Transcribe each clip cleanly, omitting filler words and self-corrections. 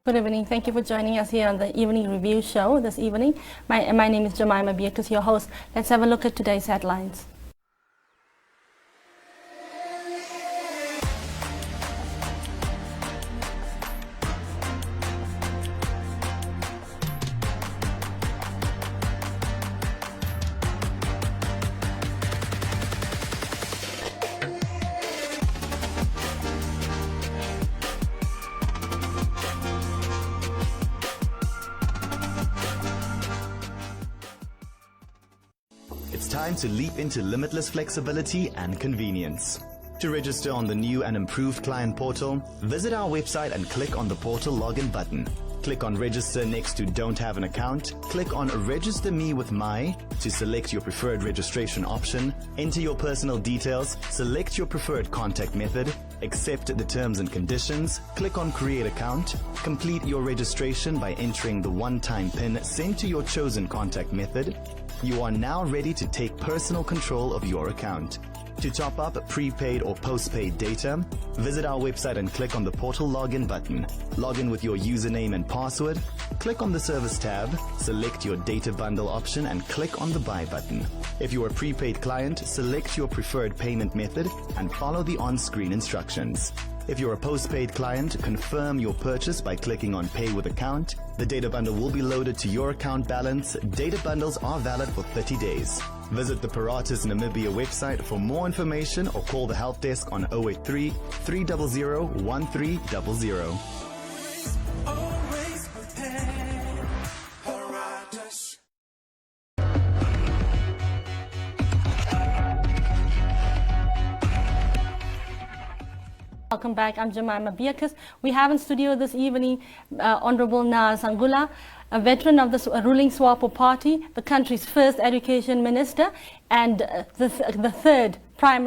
Good evening. Thank you for joining us here on the Evening Review Show this evening. My name is Jemima Biekus, your host. Let's have a look at today's headlines. It's time to leap into limitless flexibility and convenience. To register on the new and improved client portal, visit our website and click on the portal login button. Click on Register next to Don't Have an Account. Click on Register Me with My to select your preferred registration option. Enter your personal details, select your preferred contact method, accept the terms and conditions, click on Create Account, complete your registration by entering the one-time PIN sent to your chosen contact method. You are now ready to take personal control of your account. To top up prepaid or postpaid data, visit our website and click on the portal login button. Log in with your username and password, click on the service tab, select your data bundle option and click on the buy button. If you are a prepaid client, select your preferred payment method and follow the on-screen instructions. If you're a postpaid client, confirm your purchase by clicking on Pay with Account. The data bundle will be loaded to your account balance. Data bundles are valid for 30 days. Visit the Paratus Namibia website for more information or call the help desk on 083 300 1300. Always prepared, Paratus. Welcome back. I'm Jemima Biekus. We have in studio this evening Honorable Nahas Angula, a veteran of the ruling Swapo party, the country's first education minister, and the third prime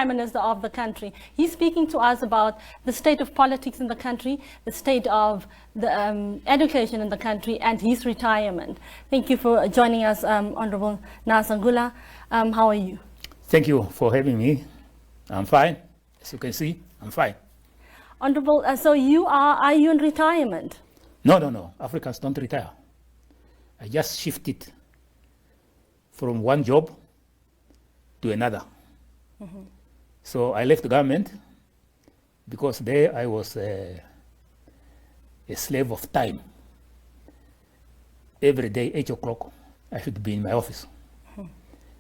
minister of the country. He's speaking to us about the state of politics in the country, the state of the education in the country, and his retirement. Thank you for joining us, Honorable Nahas Angula. How are you? Thank you for having me. I'm fine. As you can see, I'm fine. Honorable, so are you in retirement? No. Africans don't retire. I just shifted from one job to another. Mm-hmm. So I left the government because there I was a slave of time. Every day, 8 o'clock, I should be in my office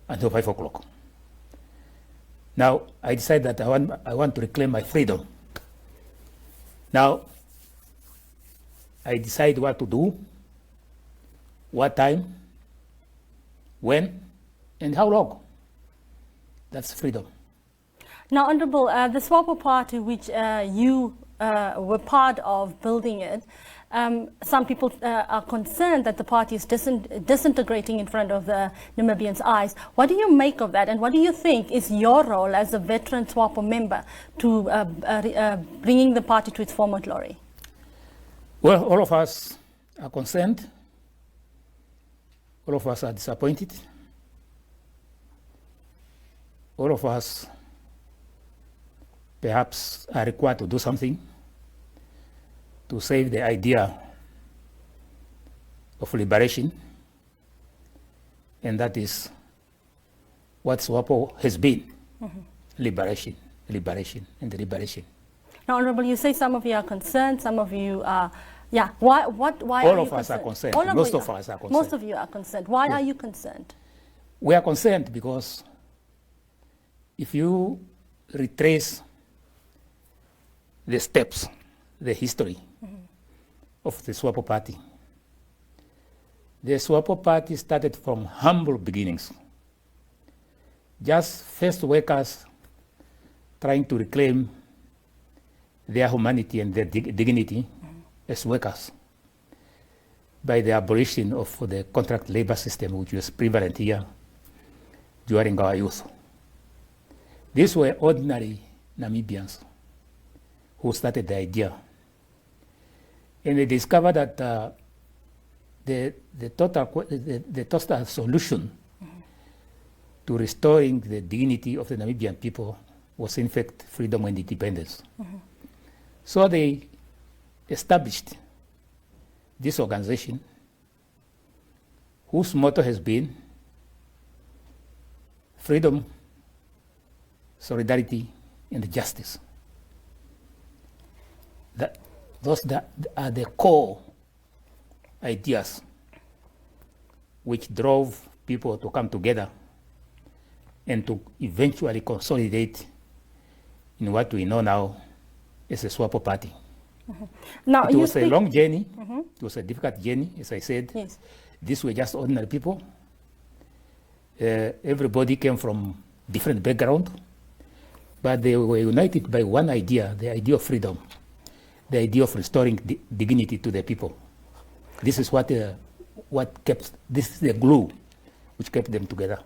until 5 o'clock. Now, I decided that I want to reclaim my freedom. Now, I decide what to do, what time, when, and how long. That's freedom. Now, Honorable, the Swapo party, which you were part of building it, some people are concerned that the party is disintegrating in front of the Namibians' eyes. What do you make of that, and what do you think is your role as a veteran Swapo member to bringing the party to its former glory? Well, all of us are concerned. All of us are disappointed. All of us perhaps are required to do something to save the idea of liberation, and that is what Swapo has been. Mm-hmm. Liberation. Now, Honorable, you say some of you are concerned, some of you are, why all of us are concerned. Most of us are concerned. Most of you are concerned. Why are you concerned? We are concerned because if you retrace the steps, the history of the Swapo party, the Swapo party started from humble beginnings. Just first workers trying to reclaim their humanity and their dignity as workers by the abolition of the contract labor system, which was prevalent here during our youth. These were ordinary Namibians who started the idea. And they discovered that the total solution to restoring the dignity of the Namibian people was in fact freedom and independence. Mm-hmm. So they established this organization, whose motto has been freedom, solidarity, and justice. Those are the core ideas which drove people to come together and to eventually consolidate in what we know now as a Swapo party. Now, It was a long journey. It was a difficult journey, as I said. Yes. These were just ordinary people. Everybody came from different background, but they were united by one idea, the idea of freedom, the idea of restoring dignity to the people. This is what kept, this is the glue which kept them together.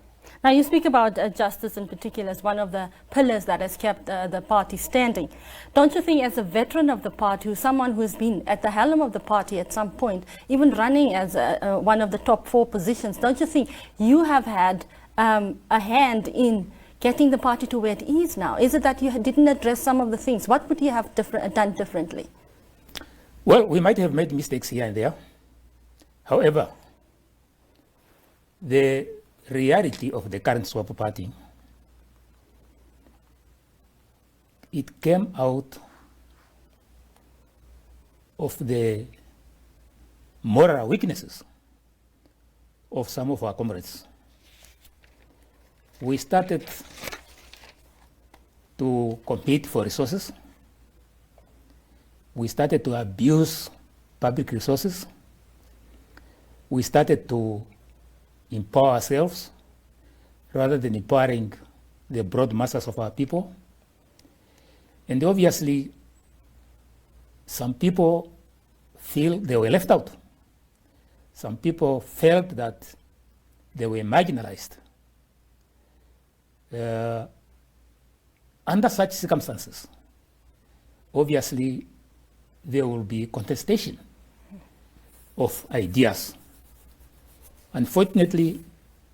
Now, you speak about justice in particular as one of the pillars that has kept the party standing. Don't you think, as a veteran of the party, who's someone who's been at the helm of the party at some point, even running as one of the top 4 positions, don't you think you have had a hand in getting the party to where it is now? Is it that you didn't address some of the things? What would you have done differently? Well, we might have made mistakes here and there. However, the reality of the current Swapo party, it came out of the moral weaknesses of some of our comrades. We started to compete for resources. We started to abuse public resources. We started to empower ourselves rather than empowering the broad masses of our people. And obviously, some people feel they were left out. Some people felt that they were marginalized. Under such circumstances, obviously, there will be contestation of ideas. Unfortunately,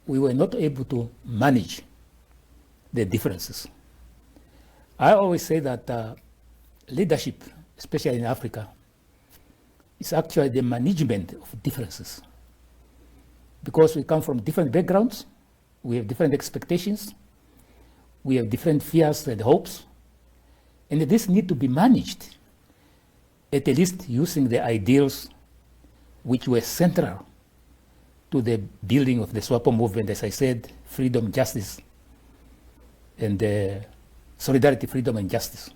we were not able to manage the differences. I always say that leadership, especially in Africa, is actually the management of differences. Because we come from different backgrounds, we have different expectations, we have different fears and hopes, and this need to be managed, at least using the ideals which were central to the building of the Swapo movement, as I said, freedom, justice, and solidarity, freedom, and justice.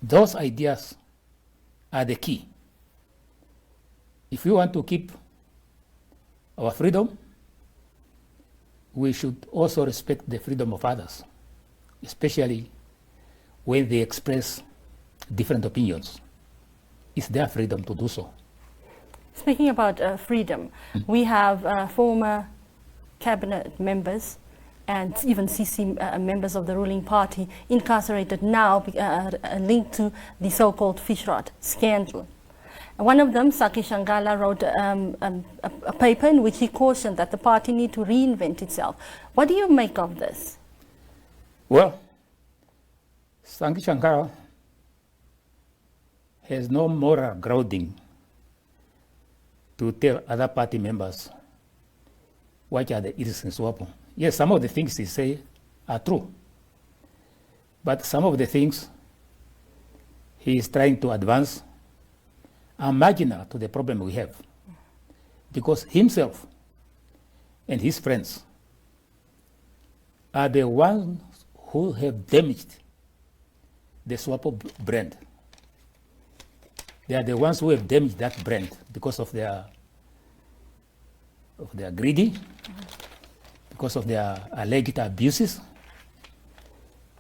Those ideas are the key. If we want to keep our freedom, we should also respect the freedom of others, especially when they express different opinions. It's their freedom to do so. Speaking about freedom, we have former cabinet members and even CC members of the ruling party incarcerated now, linked to the so-called Fishrot scandal. One of them, Nahas Angula, wrote a paper in which he cautioned that the party need to reinvent itself. What do you make of this? Well, Nahas Angula has no moral grounding to tell other party members what are the issues in Swapo. Yes, some of the things he say are true, but some of the things he is trying to advance are marginal to the problem we have, because himself and his friends are the ones who have damaged the Swapo brand. They are the ones who have damaged that brand because of their greedy, because of their alleged abuses.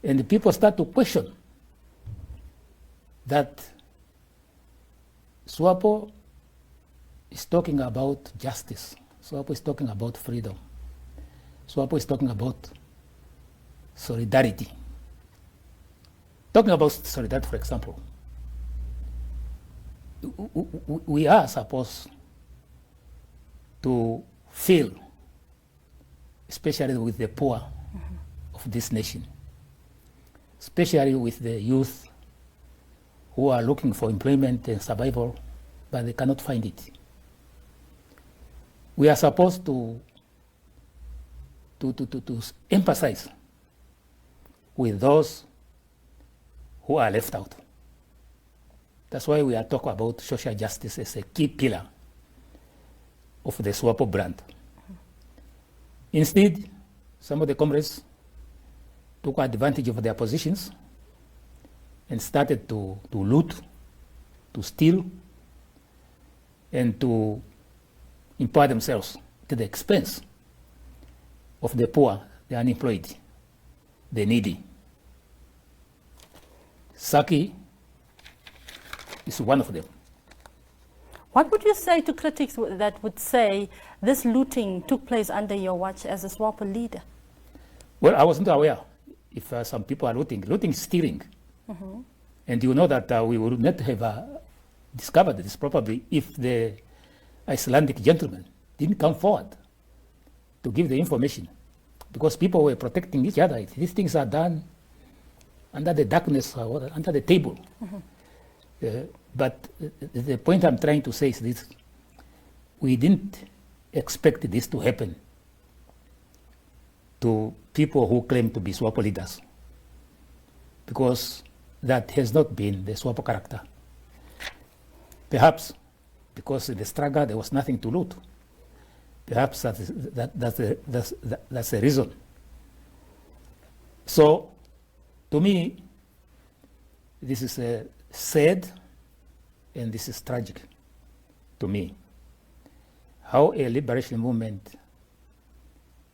And the people start to question that Swapo is talking about justice. Swapo is talking about freedom. Swapo is talking about solidarity. Talking about solidarity, for example, we are supposed to feel, especially with the poor of this nation, especially with the youth who are looking for employment and survival but they cannot find it. We are supposed to emphasize with those who are left out. That's why we are talking about social justice as a key pillar of the Swapo brand. Instead, some of the comrades took advantage of their positions and started to loot, to steal, and to empower themselves to the expense of the poor, the unemployed, the needy. Saki is one of them. What would you say to critics that would say this looting took place under your watch as a Swapo leader? Well, I wasn't aware if some people are looting. Looting is stealing. And you know that we would not have discovered this probably if the Icelandic gentleman didn't come forward to give the information, because people were protecting each other. These things are done under the darkness, under the table. But the point I'm trying to say is this: we didn't expect this to happen to people who claim to be Swapo leaders, because that has not been the Swapo character. Perhaps because in the struggle there was nothing to loot. Perhaps that's the reason. So, to me, this is sad and this is tragic to me. How a liberation movement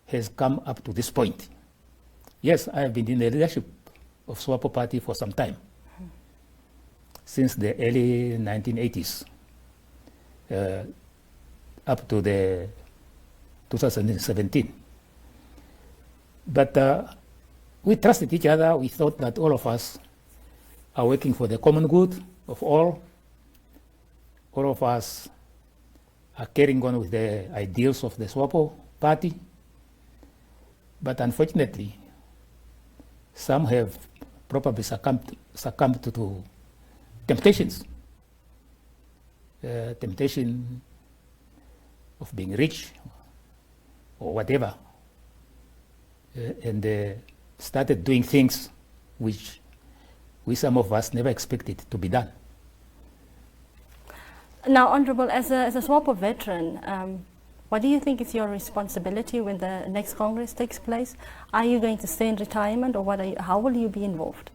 has come up to this point. Yes, I have been in the leadership of Swapo Party for some time, since the early 1980s, up to the 2017. But we trusted each other. We thought that all of us are working for the common good of all. All of us are carrying on with the ideals of the Swapo Party. But unfortunately, some have probably succumbed to temptations. Temptation of being rich or whatever. And started doing things which some of us never expected to be done. Now, Honourable, as a Swapo veteran, what do you think is your responsibility when the next Congress takes place? Are you going to stay in retirement, or how will you be involved?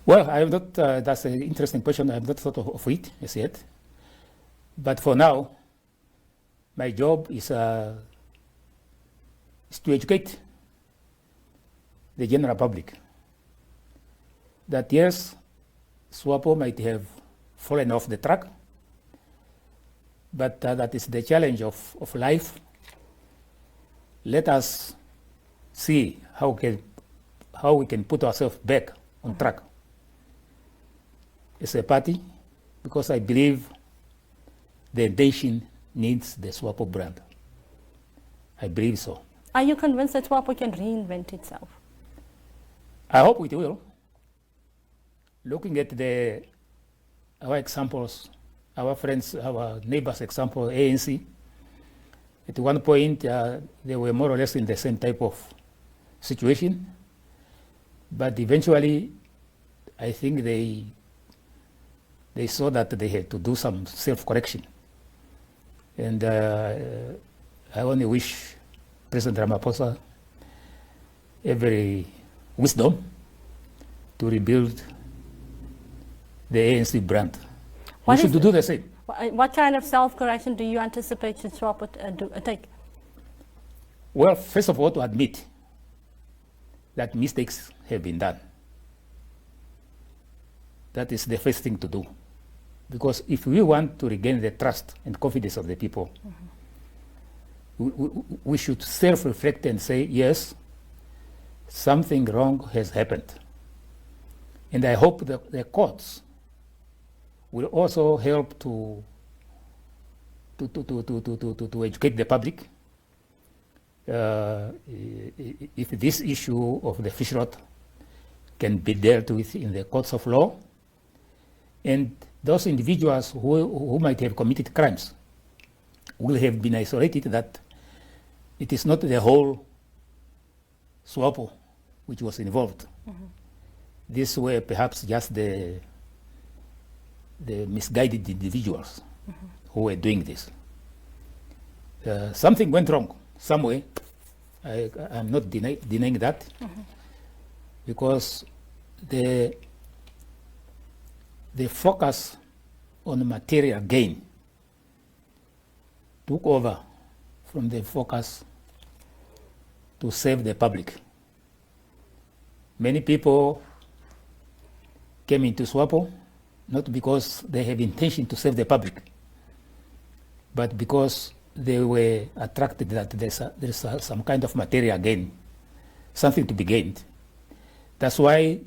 Well, I have not, that's an interesting question. I have not thought of it as yet. But for now, my job is to educate the general public that yes, Swapo might have fallen off the track, but that is the challenge of life. Let us see how we can put ourselves back on track as a party, because I believe the nation needs the Swapo brand. I believe so. Are you convinced that Swapo can reinvent itself? I hope it will. Looking at our examples, our friends, our neighbors' example, ANC, at one point they were more or less in the same type of situation, but eventually I think they saw that they had to do some self-correction. And I only wish President Ramaphosa every wisdom to rebuild the ANC brand. We should do the same. What kind of self-correction do you anticipate should Swapo take? Well, first of all, to admit that mistakes have been done. That is the first thing to do. Because if we want to regain the trust and confidence of the people, we should self-reflect and say, yes, something wrong has happened. And I hope that the courts will also help to educate the public. If this issue of the Fishrot can be dealt with in the courts of law, and those individuals who might have committed crimes will have been isolated, that it is not the whole Swapo which was involved. These were perhaps just the misguided individuals who were doing this. Something went wrong somewhere. I'm not denying that, because the focus on material gain took over from the focus to save the public. Many people came into Swapo not because they have intention to save the public, but because they were attracted that there's some kind of material gain, something to be gained. That's why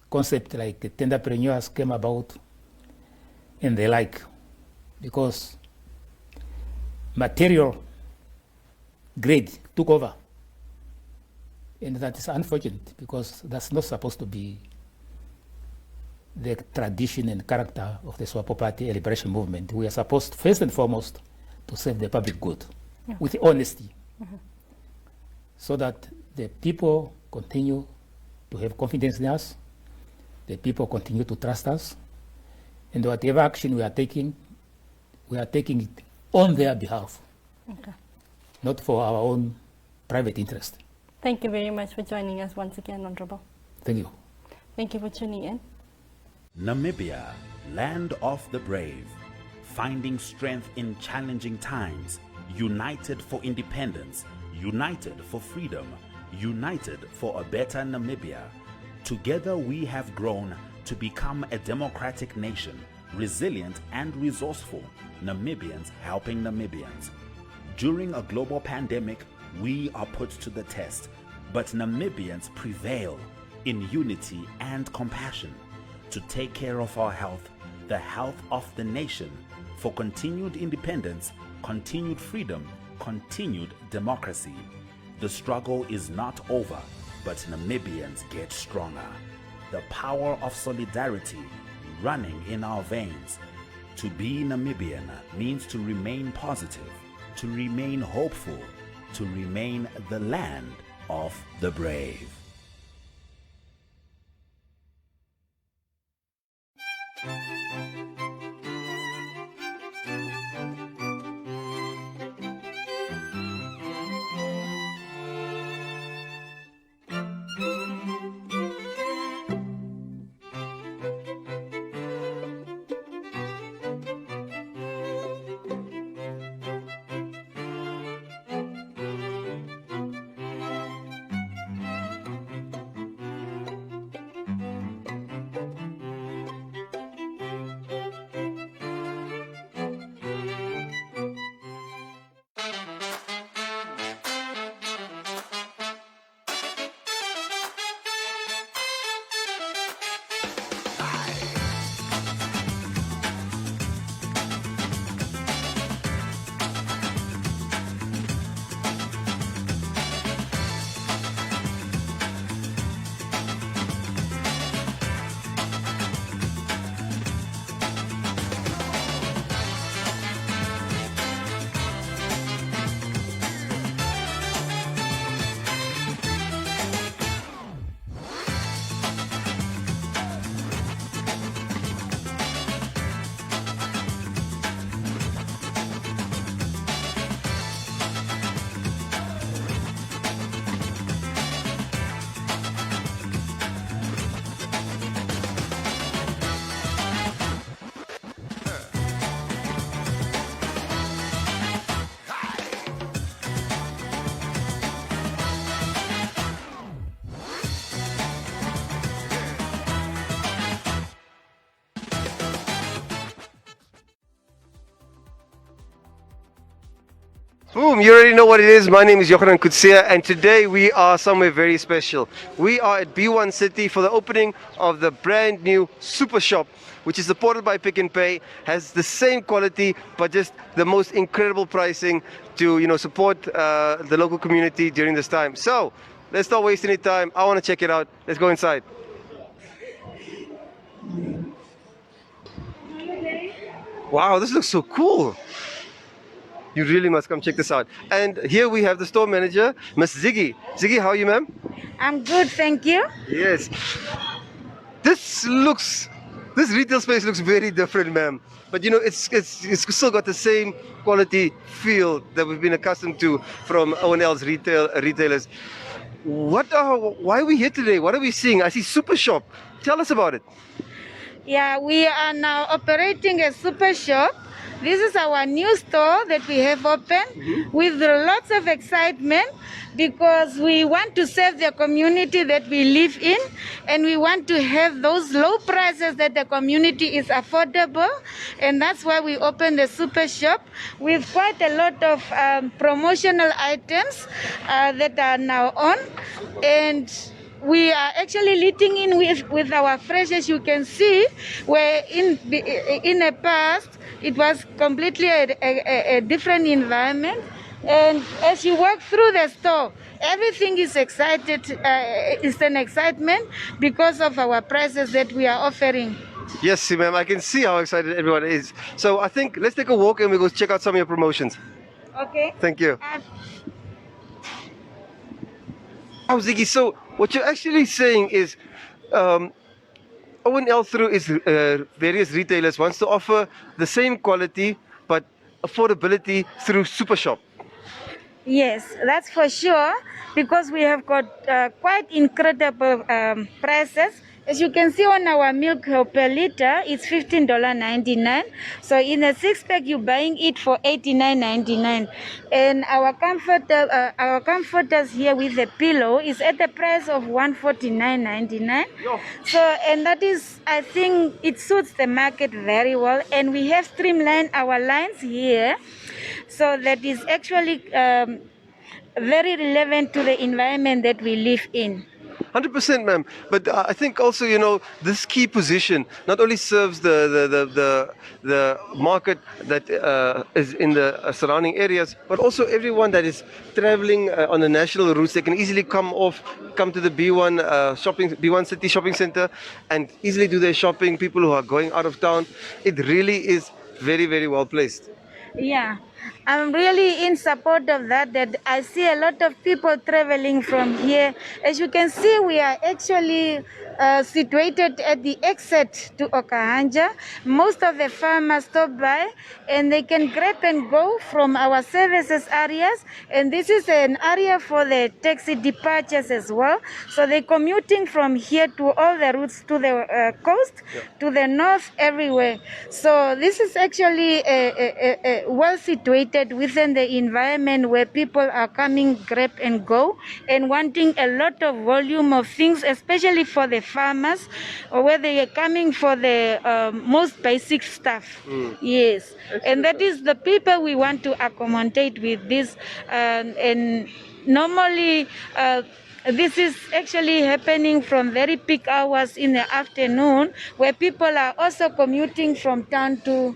concepts like tenderpreneurs came about and the like, because material grade took over. And that is unfortunate, because that's not supposed to be the tradition and character of the Swapo Party Liberation Movement. We are supposed, first and foremost, to serve the public good with honesty, so that the people continue to have confidence in us, the people continue to trust us, and whatever action we are taking it on their behalf, not for our own private interest. Thank you very much for joining us once again, Honorable. Thank you. Thank you for tuning in. Namibia, land of the brave, finding strength in challenging times, united for independence, united for freedom, united for a better Namibia. Together we have grown to become a democratic nation, resilient and resourceful, Namibians helping Namibians. During a global pandemic, we are put to the test, but Namibians prevail in unity and compassion to take care of our health, the health of the nation, for continued independence, continued freedom, continued democracy. The struggle is not over, but Namibians get stronger. The power of solidarity running in our veins. To be Namibian means to remain positive, to remain hopeful, to remain the land of the brave. Boom, you already know what it is. My name is Johan Kutsia, and today we are somewhere very special. We are at B1 City for the opening of the brand new Super Shop, which is supported by Pick n Pay, has the same quality but just the most incredible pricing to support the local community during this time. So let's not waste any time. I want to check it out. Let's go inside. Wow, this looks so cool. You really must come check this out. And here we have the store manager, Miss Ziggy. Ziggy, how are you, ma'am? I'm good, thank you. Yes. This retail space looks very different, ma'am. But you know, it's still got the same quality feel that we've been accustomed to from O&L's retailers. Why are we here today? What are we seeing? I see Super Shop. Tell us about it. Yeah, we are now operating a super shop. This is our new store that we have opened with lots of excitement because we want to serve the community that we live in, and we want to have those low prices that the community is affordable, and that's why we opened the super shop with quite a lot of promotional items that are now on, and we are actually leading in with our fresh, as you can see, where in the past it was completely a different environment. And as you walk through the store, everything is excited. It's an excitement because of our prices that we are offering. Yes, ma'am, I can see how excited everyone is. So I think let's take a walk and we'll go check out some of your promotions. Okay. Thank you. Oh, Ziggy, so what you're actually saying is O&L through its various retailers wants to offer the same quality but affordability through Super Shop. Yes, that's for sure, because we have got quite incredible prices. As you can see on our milk per liter, it's $15.99. So in a 6-pack, you're buying it for $89.99. And our comforters here with the pillow is at the price of $149.99. So, and that is, I think, it suits the market very well. And we have streamlined our lines here, so that is actually very relevant to the environment that we live in. 100%, ma'am. But I think also, you know, this key position not only serves the market that is in the surrounding areas, but also everyone that is traveling on the national routes. They can easily come to the B1 City Shopping Center and easily do their shopping. People who are going out of town, it really is very, very well placed. Yeah, I'm really in support of that I see a lot of people traveling from here. As you can see, we are actually situated at the exit to Okahanja. Most of the farmers stop by and they can grab and go from our services areas, and this is an area for the taxi departures as well. So they're commuting from here to all the routes to the coast, to the north, everywhere. So this is actually well situated within the environment where people are coming, grab and go, and wanting a lot of volume of things, especially for the farmers, or where they are coming for the most basic stuff. Yes, and that is the people we want to accommodate with this. And normally this is actually happening from very peak hours in the afternoon, where people are also commuting from town to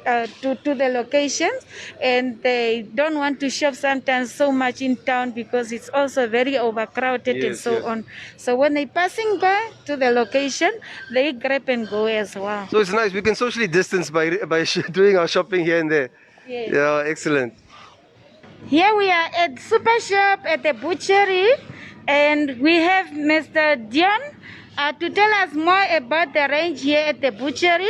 the locations, and they don't want to shop sometimes so much in town because it's also very overcrowded and so on. So when they're passing by to the location, they grab and go as well. So it's nice. We can socially distance by doing our shopping here and there. Yes. Yeah, excellent. Here we are at Super Shop at the butchery, and we have Mr. Dion to tell us more about the range here at the butchery.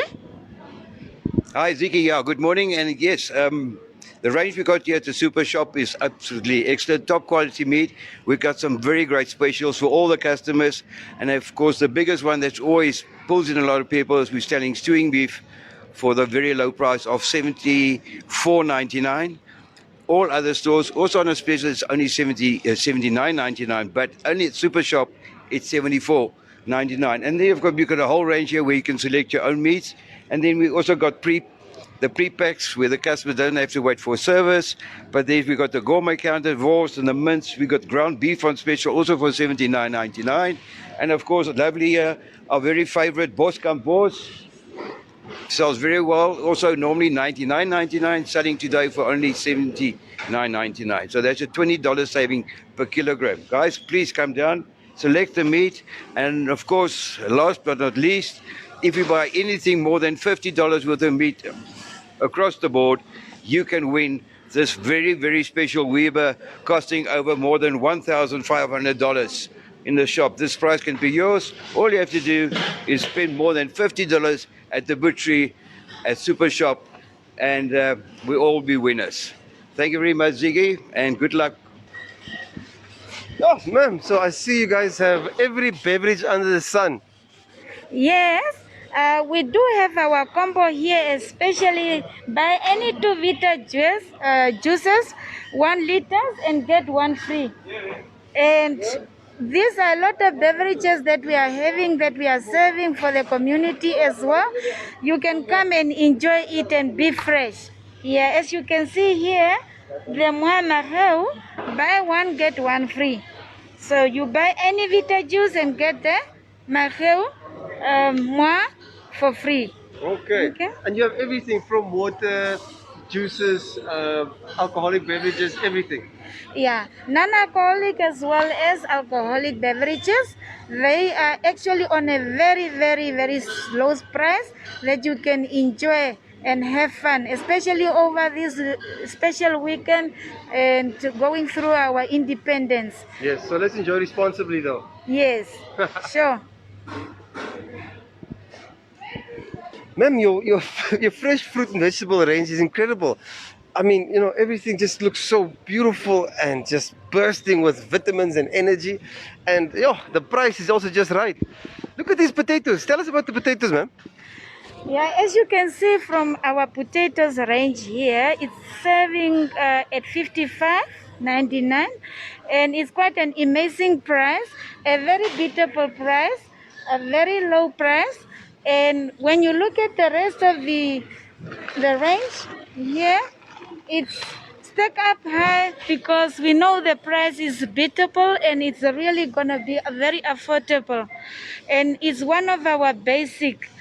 Hi, Ziggy. Yeah, good morning. And yes, the range we got here at the Super Shop is absolutely excellent. Top quality meat. We've got some very great specials for all the customers. And of course, the biggest one that's always pulls in a lot of people is we're selling stewing beef for the very low price of $74.99. All other stores, also on a special, it's only $79.99. But only at Super Shop, it's $74.99. And then you've got a whole range here where you can select your own meats. And then we also got the pre-packs where the customers don't have to wait for service. But then we got the gourmet counter, wors and the mince. We got ground beef on special also for $79.99. And of course, lovely our very favorite Boskamp Boars. Sells very well. Also normally $99.99, selling today for only $79.99. So that's a $20 saving per kilogram. Guys, please come down, select the meat. And of course, last but not least, if you buy anything more than $50 worth of meat across the board, you can win this very, very special Weber costing over more than $1,500 in the shop. This price can be yours. All you have to do is spend more than $50 at the butchery at Super Shop, and we all be winners. Thank you very much, Ziggy, and good luck. Oh, ma'am, so I see you guys have every beverage under the sun. Yes, we do have our combo here, especially buy any 2-liter juices, 1 liter, and get 1 free. And these are a lot of beverages that we are having, that we are serving for the community as well. You can come and enjoy it and be fresh. Yeah, as you can see here, the Muhammadou, buy 1, get 1 free. So you buy any Vita juice and get the Maheu for free. Okay. And you have everything from water, juices, alcoholic beverages, everything. Yeah, non-alcoholic as well as alcoholic beverages. They are actually on a very, very, very low price that you can enjoy and have fun, especially over this special weekend and going through our independence. Yes, so let's enjoy responsibly though. Yes, sure. Ma'am, your fresh fruit and vegetable range is incredible. I mean, you know, everything just looks so beautiful and just bursting with vitamins and energy. And the price is also just right. Look at these potatoes. Tell us about the potatoes, ma'am. Yeah, as you can see from our potatoes range here, it's serving at $55.99, and it's quite an amazing price, a very beatable price, a very low price. And when you look at the rest of the range here, it's stacked up high because we know the price is beatable and it's really gonna be very affordable. And it's one of our basic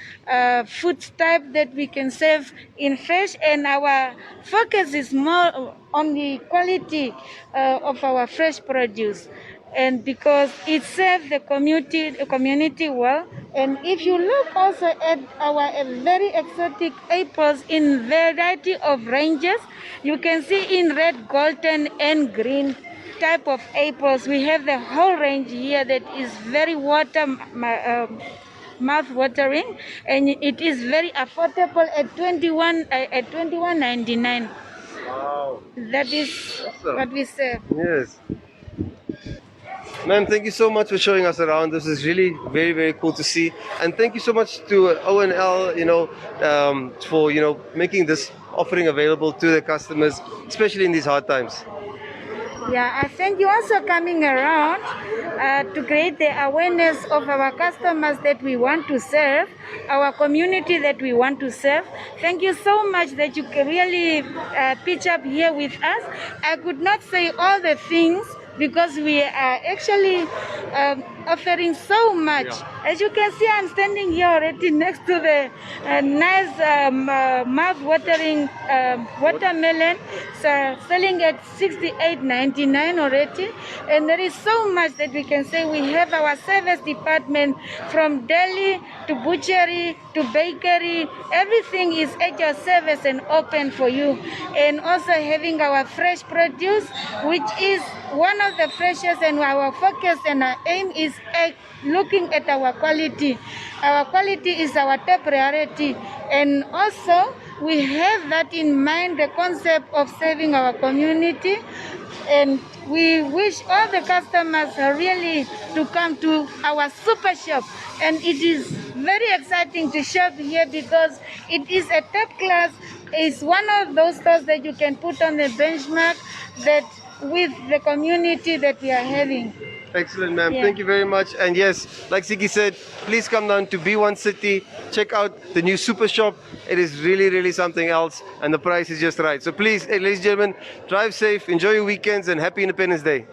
food type that we can serve in fresh, and our focus is more on the quality of our fresh produce, and because it serves the community well. And if you look also at our very exotic apples in variety of ranges, you can see in red, golden, and green type of apples. We have the whole range here that is very mouth-watering, and it is very affordable at $21.99. Wow. That is awesome. what we serve. Yes. Ma'am, thank you so much for showing us around. This is really very, very cool to see. And thank you so much to ONL, for, making this offering available to the customers, especially in these hard times. Yeah, I thank you also coming around to create the awareness of our customers that we want to serve, our community that we want to serve. Thank you so much that you can really pitch up here with us. I could not say all the things because we are actually offering so much. Yeah. As you can see, I'm standing here already next to the nice mouth-watering watermelon, so selling at $68.99 already. And there is so much that we can say. We have our service department from deli to butchery to bakery. Everything is at your service and open for you. And also having our fresh produce, which is one of the freshest, and our focus and our aim is at looking at our quality. Our quality is our top priority, and also we have that in mind, the concept of serving our community. And we wish all the customers really to come to our super shop, and it is very exciting to shop here because it is a top class. It's one of those stores that you can put on the benchmark that with the community that we are having. Excellent, ma'am. Yeah. Thank you very much. And yes, like Ziggy said, please come down to B1 City. Check out the new Super Shop. It is really, really something else, and the price is just right. So please, ladies and gentlemen, drive safe, enjoy your weekends, and happy Independence Day.